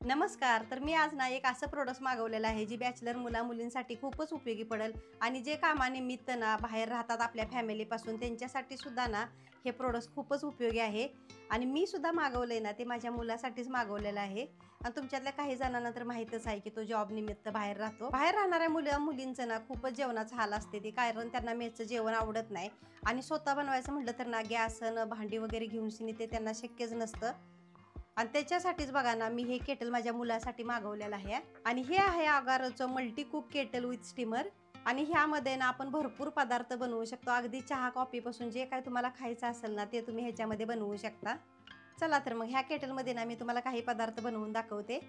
नमस्कार. तर मी आज ना एक असं प्रोडक्ट मागवलेलं आहे जी बॅचलर मुलींसाठी खूपच उपयोगी पडेल आणि जे कामानिमित्त ना बाहेर राहतात आपल्या फॅमिलीपासून त्यांच्यासाठी सुद्धा ना हे प्रोडक्ट खूपच उपयोगी आहे. आणि मी सुद्धा मागवलंय ना ते माझ्या मुलासाठीच मागवलेलं आहे. आणि तुमच्यातल्या काही जणांना तर माहीतच आहे की तो जॉब निमित्त बाहेर राहतो. बाहेर राहणाऱ्या मुलींचं ना खूपच जेवणाचा हाल असते ते, कारण त्यांना मेसचं जेवण आवडत नाही आणि स्वतः बनवायचं म्हटलं तर ना गॅस भांडी वगैरे घेऊन ते त्यांना शक्यच नसतं. आणि त्याच्यासाठीच बघा ना मी हे केटल माझ्या मुलासाठी मागवलेलं आहे. आणि हे आहे अगारोचं multi cook kettle with steamer. आणि ह्यामध्ये ना आपण भरपूर पदार्थ बनवू शकतो. अगदी चहा कॉफीपासून जे काय तुम्हाला खायचं असेल ना ते तुम्ही ह्याच्यामध्ये बनवू शकता. चला तर मग ह्या केटलमध्ये ना मी तुम्हाला काही पदार्थ बनवून दाखवते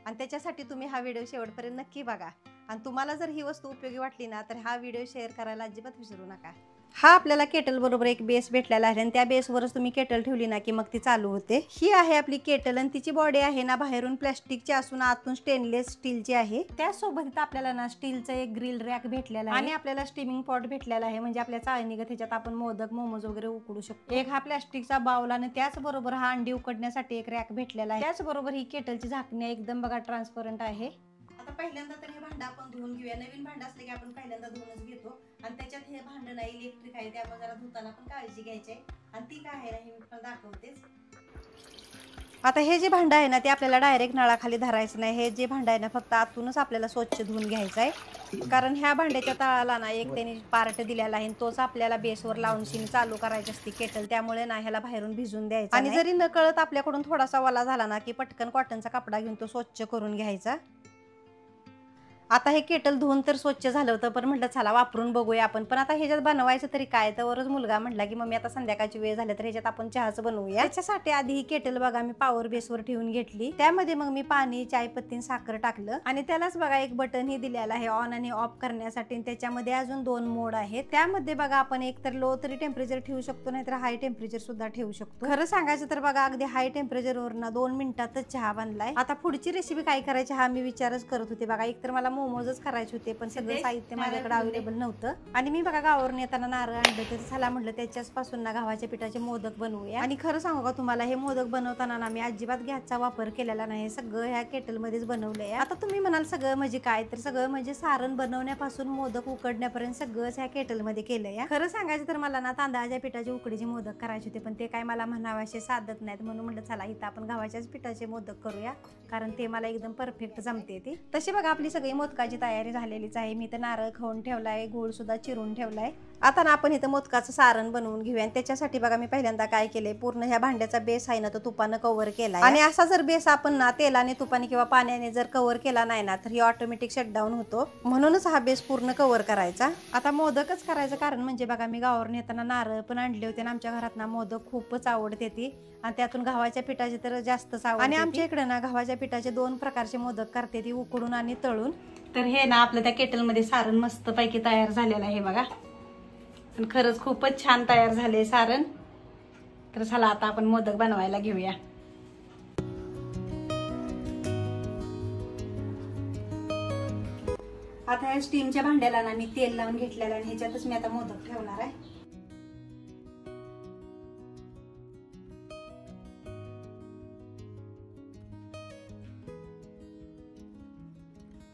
आणि त्याच्यासाठी तुम्ही हा व्हिडिओ शेवटपर्यंत नक्की बघा. आणि तुम्हाला जर ही वस्तू उपयोगी वाटली ना तर हा व्हिडिओ शेअर करायला अजिबात विसरू नका. हा आपल्याला केटल बरोबर एक बेस भेटलेला आहे आणि त्या बेसवरच तुम्ही केटल ठेवली ना की मग ती चालू होते. ही आहे आपली केटल आणि तिची बॉडी आहे ना बाहेरून प्लास्टिकची असून आतून स्टेनलेस स्टीलची आहे. त्यासोबत आपल्याला ना स्टीलचं एक ग्रिल रॅक भेटलेला आहे आणि आपल्याला स्टीमिंग पॉट भेटलेला आहे, म्हणजे आपल्या चाळणीगत ह्याच्यात आपण मोदक मोमोज वगैरे उकडू शकतो. एक हा प्लास्टिकचा बाउल आणि त्याचबरोबर हा अंडी उकडण्यासाठी एक रॅक भेटलेला आहे. त्याचबरोबर ही केटलची झाकणी एकदम बघा ट्रान्सपरंट आहे. आता पहिल्यांदा तर हे भांडं आपण धुवून घेऊया. नवीन भांडं असले की आपण पहिल्यांदा धुवूनच घेतो आणि त्याच्यात हे भांडं नाही इलेक्ट्रिक आहे, त्यामुळे जरा धुताना पण काळजी घ्यायची आहे. आणि ती काय आहे ना हे मी पण दाखवतेच. आता हे जे भांडं आहे ना ते आपल्याला डायरेक्ट नळाखाली धरायचं नाही. हे जे भांडं आहे ना फक्त आतूनच आपल्याला स्वच्छ धुवून घ्यायचं आहे, कारण ह्या भांड्याच्या तळाला ना एक त्याने पार्ट दिलेला आहे तोच आपल्याला बेसवर लावून शिनी चालू करायची असते केटल. त्यामुळे ना ह्याला बाहेरून भिजून द्यायचं आणि जरी नकळत आपल्याकडून थोडासा ओला झाला ना की पटकन कॉटनचा कपडा घेऊन तो स्वच्छ करून घ्यायचा. आता हे केटल धुवून तर स्वच्छ झालं होतं, पण म्हटलं चला वापरून बघूया आपण. पण आता ह्याच्यात बनवायचं तरी काय, तरच मुलगा म्हटला की मम्मी आता संध्याकाळची वेळ झाली तर ह्याच्यात आपण चहाचं बनवूया. त्याच्यासाठी आधी ही केटल बघा मी पॉवर बेसवर ठेवून घेतली. त्यामध्ये मग मी पाणी, चायपत्ती, साखर टाकलं आणि त्यालाच बघा एक बटन ही दिलेलं आहे ऑन आणि ऑफ करण्यासाठी. त्याच्यामध्ये अजून 2 मोड आहेत. त्यामध्ये बघा आपण एक तर लो तरी टेम्परेचर ठेवू शकतो, नाहीतर हाय टेम्परेचर सुद्धा ठेवू शकतो. खरं सांगायचं तर बघा अगदी हाय टेम्परेचरवर ना 2 मिनिटातच चहा बनलाय. आता पुढची रेसिपी काय करायची हा मी विचारच करत होते बघा. एक तर मला मोमोजच करायचे होते, पण सगळं साहित्य माझ्याकडे अवेलेबल नव्हतं आणि मी बघा गावावरून येताना नारळ आणलं तर चला म्हटलं त्याच्याच पासून ना गव्हाच्या पिठाचे मोदक बनवूया. आणि खरं सांगू का तुम्हाला हे मोदक बनवताना ना मी अजिबात गॅसचा वापर केलेला नाही, सगळं ह्या केटलमध्येच बनवलंय. आता तुम्ही म्हणाल सगळं म्हणजे काय, तर सगळं म्हणजे सारण बनवण्यापासून मोदक उकडण्यापर्यंत सगळंच ह्या केटलमध्ये केलंय. खरं सांगायचं तर मला ना तांदळाच्या पिठाचे उकडीचे मोदक करायचे होते, पण ते काय मला म्हणावाशे साधत नाहीत, म्हणून म्हटलं चला इथं आपण गव्हाच्याच पिठाचे मोदक करूया, कारण ते मला एकदम परफेक्ट जमते. ती तशी बघा आपली सगळी मोदकाची तयारी झालेलीच आहे. मी तर नारळ खाऊन ठेवलाय, गूळ सुद्धा चिरून ठेवलाय. आता ना आपण इथं मोदकाचं सारण बनवून घेऊया. आणि त्याच्यासाठी बघा मी पहिल्यांदा काय केलंय, पूर्ण ह्या भांड्याचा बेस आहे ना तो तुपानं कव्हर केलाय. आणि असा जर बेस आपण ना तेलाने, तुपाने किंवा पाण्याने जर कव्हर केला नाही ना तर ही ऑटोमॅटिक शटडाऊन होतो, म्हणूनच हा बेस पूर्ण कव्हर करायचा. आता मोदकच करायचं कारण म्हणजे बघा मी गावावरून येताना नारळ पण आणले होते आणि आमच्या घरात ना मोदक खूपच आवडते ती, आणि त्यातून गव्हाच्या पिठाचे तर जास्तच आवडते. आणि आमच्या इकडे ना गव्हाच्या पिठाचे 2 प्रकारचे मोदक करते ती, उकडून आणि तळून. तर हे ना आपलं त्या केटलमध्ये सारण मस्त पैकी तयार झालेलं आहे बघा, आणि खरंच खूपच छान तयार झाले सारण. तर चला आता आपण मोदक बनवायला घेऊया. आता या स्टीमच्या भांड्याला ना मी तेल लावून घेतलेलं आणि ह्याच्यातच मी आता मोदक ठेवणार आहे.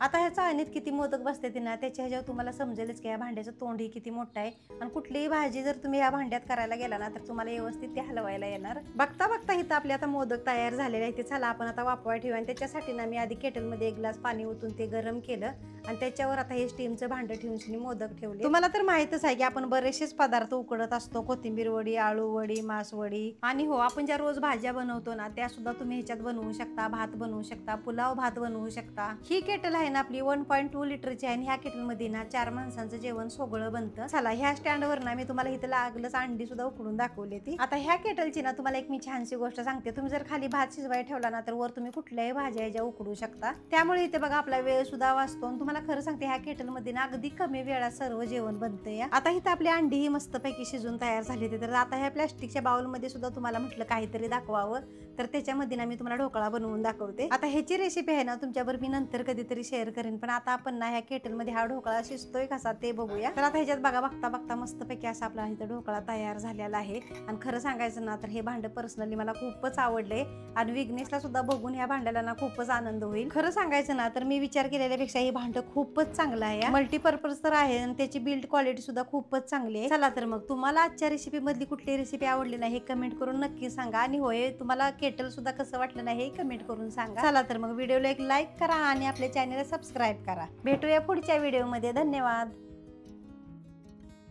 आता ह्या चाळणीत किती मोदक बसते ते ना त्याच्या ह्याच्यावर तुम्हाला समजेलच की या भांड्याचं तोंडही किती मोठं आहे. आणि कुठलीही भाजी जर तुम्ही या भांड्यात करायला गेला ना तर तुम्हाला व्यवस्थित ते हलवायला येणार. बघता बघता इथं आपले आता मोदक तयार झालेले आहे. ते चला आपण आता वापरायला ठेवू. आणि त्याच्यासाठी ना मी आधी केटलमध्ये 1 ग्लास पाणी ओतून ते गरम केलं आणि त्याच्यावर आता हे स्टीमचं भांडं ठेवून मोदक ठेवले. तुम्हाला तर माहितच आहे की आपण बरेचसेच पदार्थ उकडत असतो, कोथिंबीर वडी, आळू वडी, मास वडी. आणि हो आपण ज्या रोज भाज्या बनवतो ना त्या सुद्धा तुम्ही ह्याच्यात बनवू शकता. भात बनवू शकता, पुलाव भात बनवू शकता. ही केटल आहे ना आपली 1.2 लिटरची आहे आणि ह्या केटलमध्ये ना 4 माणसांचं जेवण सगळं बनतं. चला ह्या स्टँडवर ना मी तुम्हाला इथं लागलंच अंडी सुद्धा उकडून दाखवली ती. आता ह्या केटलची ना तुम्हाला एक मी छानशी गोष्ट सांगते. तुम्ही जर खाली भात शिजवायला ठेवला ना तर वर तुम्ही कुठल्याही भाज्या ज्या उकडू शकता. त्यामुळे इथे बघा आपला वेळ सुद्धा वाचतो. तुम्हाला खरं सांगते ह्या केटलमध्ये ना अगदी कमी वेळात सर्व जेवण बनतंय. आता इथं आपली अंडी ही मस्तपैकी शिजून तयार झाली. तर आता ह्या प्लास्टिकच्या बाउलमध्ये सुद्धा तुम्हाला म्हटलं काहीतरी दाखवावं, तर त्याच्यामध्ये ना मी तुम्हाला ढोकळा बनवून दाखवते. आता ह्याची रेसिपी आहे ना तुमच्याबरोबर मी नंतर कधीतरी शेअर करेन, पण आता आपण ना ह्या केटलमध्ये हा ढोकळा शिजतोय कसा ते बघूया. तर आता ह्याच्यात बघता बघता मस्तपैकी असा आपला इथं ढोकळा तयार झालेला आहे. आणि खरं सांगायचं ना तर हे भांड पर्सनली मला खूपच आवडले आणि विघ्नेशला सुद्धा बघून ह्या भांड्याला ना खूपच आनंद होईल. खरं सांगायचं ना तर मी विचार केलेल्यापेक्षा हे भांड खूपच चांगलं आहे, मल्टीपर्पज तर आहे आणि त्याची बिल्ड क्वालिटी सुद्धा खूपच चांगली आहे. चला तर मग तुम्हाला आजच्या रेसिपी मधली कुठली रेसिपी आवडली नाही हे कमेंट करून नक्की सांगा, आणि होय तुम्हाला केटल सुद्धा कसं वाटलं नाही हे कमेंट करून सांगा. चला तर मग व्हिडिओला एक लाईक करा आणि आपल्या चॅनलला सबस्क्राईब करा. भेटूया पुढच्या व्हिडिओमध्ये. धन्यवाद.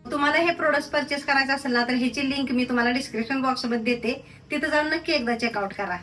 तुम्हाला हे प्रोडक्ट परचेस करायचं असेल ना तर ह्याची लिंक मी तुम्हाला डिस्क्रिप्शन बॉक्स मध्ये देते, तिथे जाऊन नक्की एकदा चेकआउट करा.